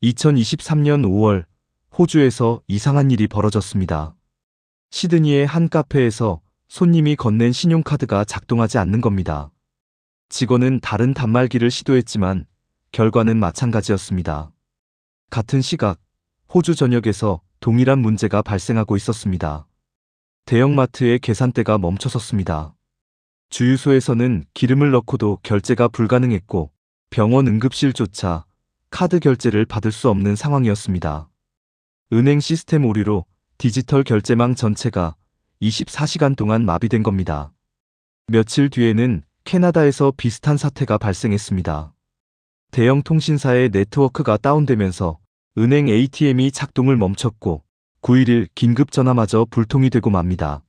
2023년 5월 호주에서 이상한 일이 벌어졌습니다. 시드니의 한 카페에서 손님이 건넨 신용카드가 작동하지 않는 겁니다. 직원은 다른 단말기를 시도했지만 결과는 마찬가지였습니다. 같은 시각 호주 전역에서 동일한 문제가 발생하고 있었습니다. 대형마트의 계산대가 멈춰섰습니다. 주유소에서는 기름을 넣고도 결제가 불가능했고 병원 응급실조차 카드 결제를 받을 수 없는 상황이었습니다. 은행 시스템 오류로 디지털 결제망 전체가 24시간 동안 마비된 겁니다. 며칠 뒤에는 캐나다에서 비슷한 사태가 발생했습니다. 대형 통신사의 네트워크가 다운되면서 은행 ATM이 작동을 멈췄고 9.11 긴급 전화마저 불통이 되고 맙니다.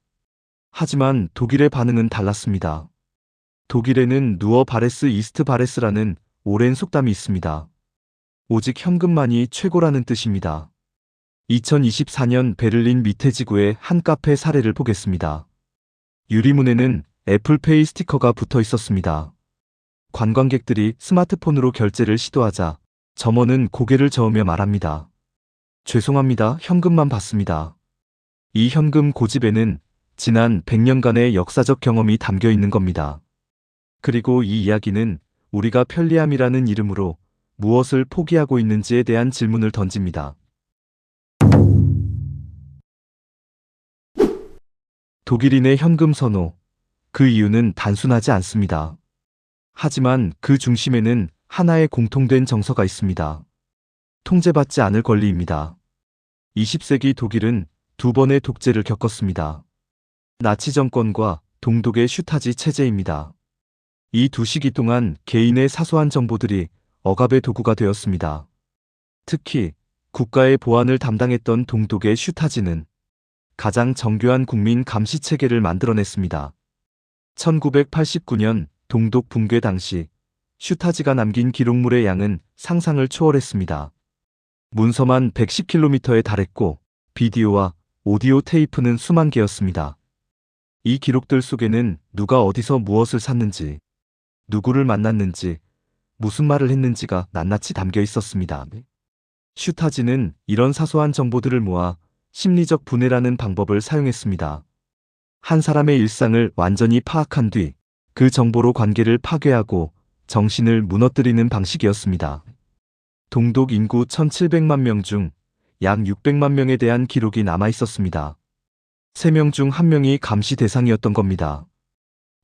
하지만 독일의 반응은 달랐습니다. 독일에는 누어 바레스 이스트 바레스라는 오랜 속담이 있습니다. 오직 현금만이 최고라는 뜻입니다. 2024년 베를린 미테지구의 한 카페 사례를 보겠습니다. 유리문에는 애플페이 스티커가 붙어 있었습니다. 관광객들이 스마트폰으로 결제를 시도하자 점원은 고개를 저으며 말합니다. 죄송합니다. 현금만 받습니다. 이 현금 고집에는 지난 100년간의 역사적 경험이 담겨 있는 겁니다. 그리고 이 이야기는 우리가 편리함이라는 이름으로 무엇을 포기하고 있는지에 대한 질문을 던집니다. 독일인의 현금 선호. 그 이유는 단순하지 않습니다. 하지만 그 중심에는 하나의 공통된 정서가 있습니다. 통제받지 않을 권리입니다. 20세기 독일은 두 번의 독재를 겪었습니다. 나치 정권과 동독의 슈타지 체제입니다. 이 두 시기 동안 개인의 사소한 정보들이 억압의 도구가 되었습니다. 특히 국가의 보안을 담당했던 동독의 슈타지는 가장 정교한 국민 감시 체계를 만들어냈습니다. 1989년 동독 붕괴 당시 슈타지가 남긴 기록물의 양은 상상을 초월했습니다. 문서만 110km에 달했고 비디오와 오디오 테이프는 수만 개였습니다. 이 기록들 속에는 누가 어디서 무엇을 샀는지, 누구를 만났는지, 무슨 말을 했는지가 낱낱이 담겨 있었습니다. 슈타지는 이런 사소한 정보들을 모아 심리적 분해라는 방법을 사용했습니다. 한 사람의 일상을 완전히 파악한 뒤 그 정보로 관계를 파괴하고 정신을 무너뜨리는 방식이었습니다. 동독 인구 1700만 명 중 약 600만 명에 대한 기록이 남아 있었습니다. 3명 중 1명이 감시 대상이었던 겁니다.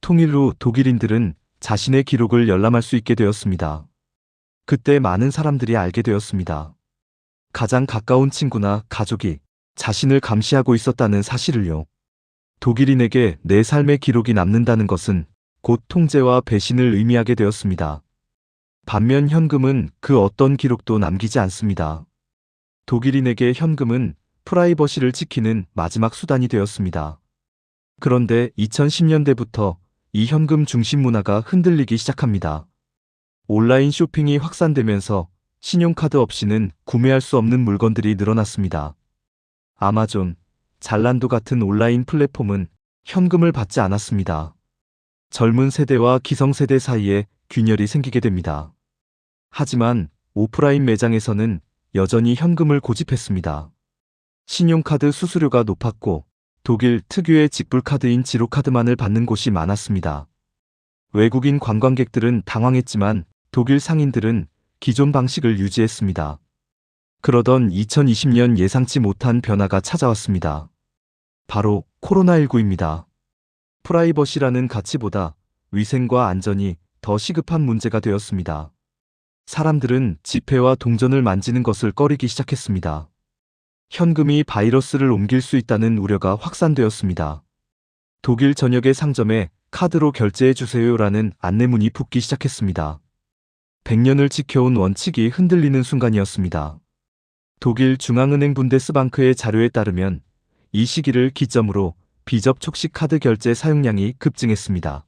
통일 후 독일인들은 자신의 기록을 열람할 수 있게 되었습니다. 그때 많은 사람들이 알게 되었습니다. 가장 가까운 친구나 가족이 자신을 감시하고 있었다는 사실을요. 독일인에게 내 삶의 기록이 남는다는 것은 곧 통제와 배신을 의미하게 되었습니다. 반면 현금은 그 어떤 기록도 남기지 않습니다. 독일인에게 현금은 프라이버시를 지키는 마지막 수단이 되었습니다. 그런데 2010년대부터 이 현금 중심 문화가 흔들리기 시작합니다. 온라인 쇼핑이 확산되면서 신용카드 없이는 구매할 수 없는 물건들이 늘어났습니다. 아마존, 잘란도 같은 온라인 플랫폼은 현금을 받지 않았습니다. 젊은 세대와 기성세대 사이에 균열이 생기게 됩니다. 하지만 오프라인 매장에서는 여전히 현금을 고집했습니다. 신용카드 수수료가 높았고 독일 특유의 직불카드인 지로카드만을 받는 곳이 많았습니다. 외국인 관광객들은 당황했지만 독일 상인들은 기존 방식을 유지했습니다. 그러던 2020년 예상치 못한 변화가 찾아왔습니다. 바로 코로나19입니다. 프라이버시라는 가치보다 위생과 안전이 더 시급한 문제가 되었습니다. 사람들은 지폐와 동전을 만지는 것을 꺼리기 시작했습니다. 현금이 바이러스를 옮길 수 있다는 우려가 확산되었습니다. 독일 전역의 상점에 카드로 결제해주세요라는 안내문이 붙기 시작했습니다. 100년을 지켜온 원칙이 흔들리는 순간이었습니다. 독일 중앙은행 분데스방크의 자료에 따르면 이 시기를 기점으로 비접촉식 카드 결제 사용량이 급증했습니다.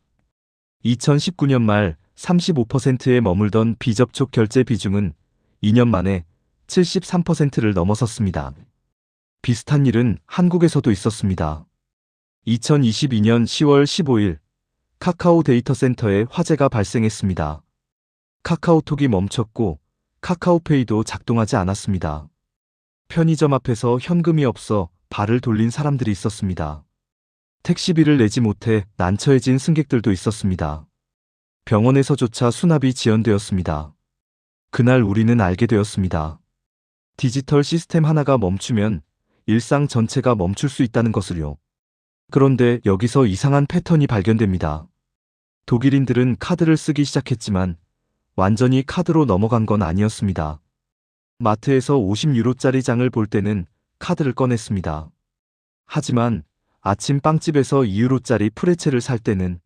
2019년 말 35%에 머물던 비접촉 결제 비중은 2년 만에 73%를 넘어섰습니다. 비슷한 일은 한국에서도 있었습니다. 2022년 10월 15일 카카오 데이터 센터에 화재가 발생했습니다. 카카오톡이 멈췄고 카카오페이도 작동하지 않았습니다. 편의점 앞에서 현금이 없어 발을 돌린 사람들이 있었습니다. 택시비를 내지 못해 난처해진 승객들도 있었습니다. 병원에서조차 수납이 지연되었습니다. 그날 우리는 알게 되었습니다. 디지털 시스템 하나가 멈추면 일상 전체가 멈출 수 있다는 것을요. 그런데 여기서 이상한 패턴이 발견됩니다. 독일인들은 카드를 쓰기 시작했지만 완전히 카드로 넘어간 건 아니었습니다. 마트에서 50유로짜리 장을 볼 때는 카드를 꺼냈습니다. 하지만 아침 빵집에서 2유로짜리 프레첼을 살 때는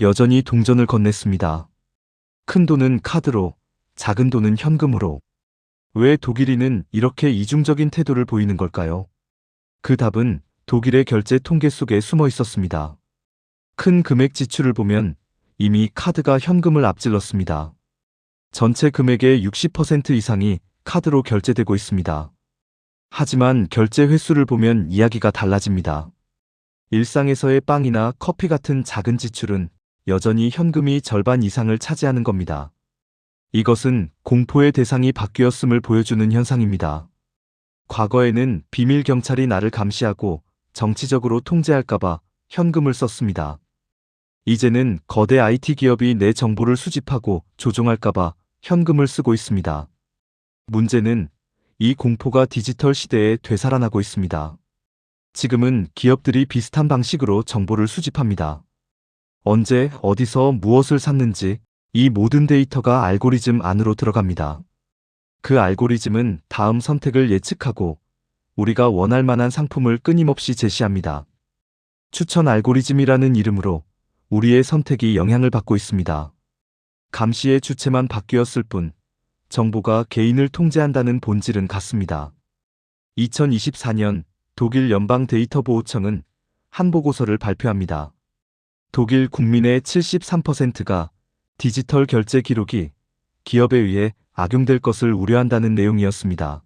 여전히 동전을 건넸습니다. 큰 돈은 카드로, 작은 돈은 현금으로. 왜 독일인은 이렇게 이중적인 태도를 보이는 걸까요? 그 답은 독일의 결제 통계 속에 숨어 있었습니다. 큰 금액 지출을 보면 이미 카드가 현금을 앞질렀습니다. 전체 금액의 60% 이상이 카드로 결제되고 있습니다. 하지만 결제 횟수를 보면 이야기가 달라집니다. 일상에서의 빵이나 커피 같은 작은 지출은 여전히 현금이 절반 이상을 차지하는 겁니다. 이것은 공포의 대상이 바뀌었음을 보여주는 현상입니다. 과거에는 비밀 경찰이 나를 감시하고 정치적으로 통제할까봐 현금을 썼습니다. 이제는 거대 IT 기업이 내 정보를 수집하고 조종할까봐 현금을 쓰고 있습니다. 문제는 이 공포가 디지털 시대에 되살아나고 있습니다. 지금은 기업들이 비슷한 방식으로 정보를 수집합니다. 언제, 어디서 무엇을 샀는지 이 모든 데이터가 알고리즘 안으로 들어갑니다. 그 알고리즘은 다음 선택을 예측하고 우리가 원할 만한 상품을 끊임없이 제시합니다. 추천 알고리즘이라는 이름으로 우리의 선택이 영향을 받고 있습니다. 감시의 주체만 바뀌었을 뿐 정보가 개인을 통제한다는 본질은 같습니다. 2024년 독일 연방데이터보호청은 한 보고서를 발표합니다. 독일 국민의 73%가 디지털 결제 기록이 기업에 의해 악용될 것을 우려한다는 내용이었습니다.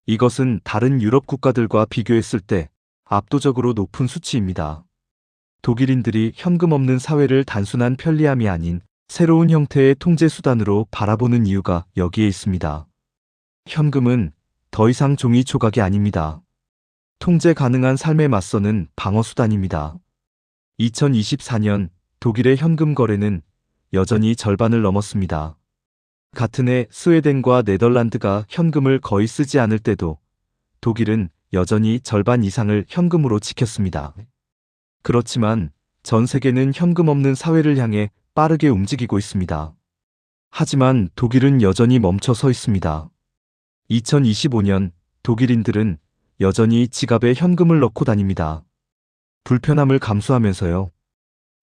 이것은 다른 유럽 국가들과 비교했을 때 압도적으로 높은 수치입니다. 독일인들이 현금 없는 사회를 단순한 편리함이 아닌 새로운 형태의 통제 수단으로 바라보는 이유가 여기에 있습니다. 현금은 더 이상 종이 조각이 아닙니다. 통제 가능한 삶에 맞서는 방어 수단입니다. 2024년 독일의 현금 거래는 여전히 절반을 넘었습니다. 같은 해 스웨덴과 네덜란드가 현금을 거의 쓰지 않을 때도 독일은 여전히 절반 이상을 현금으로 지켰습니다. 그렇지만 전 세계는 현금 없는 사회를 향해 빠르게 움직이고 있습니다. 하지만 독일은 여전히 멈춰 서 있습니다. 2025년 독일인들은 여전히 지갑에 현금을 넣고 다닙니다. 불편함을 감수하면서요.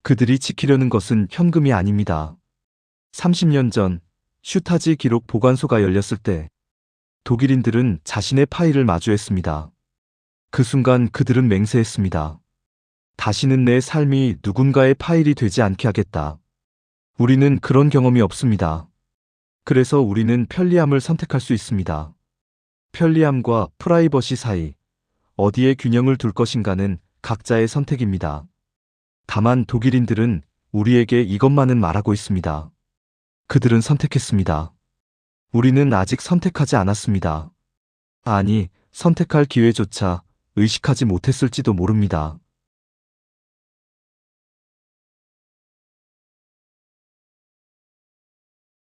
그들이 지키려는 것은 현금이 아닙니다. 30년 전 슈타지 기록 보관소가 열렸을 때 독일인들은 자신의 파일을 마주했습니다. 그 순간 그들은 맹세했습니다. 다시는 내 삶이 누군가의 파일이 되지 않게 하겠다. 우리는 그런 경험이 없습니다. 그래서 우리는 편리함을 선택할 수 있습니다. 편리함과 프라이버시 사이 어디에 균형을 둘 것인가는 각자의 선택입니다. 다만 독일인들은 우리에게 이것만은 말하고 있습니다. 그들은 선택했습니다. 우리는 아직 선택하지 않았습니다. 아니, 선택할 기회조차 의식하지 못했을지도 모릅니다.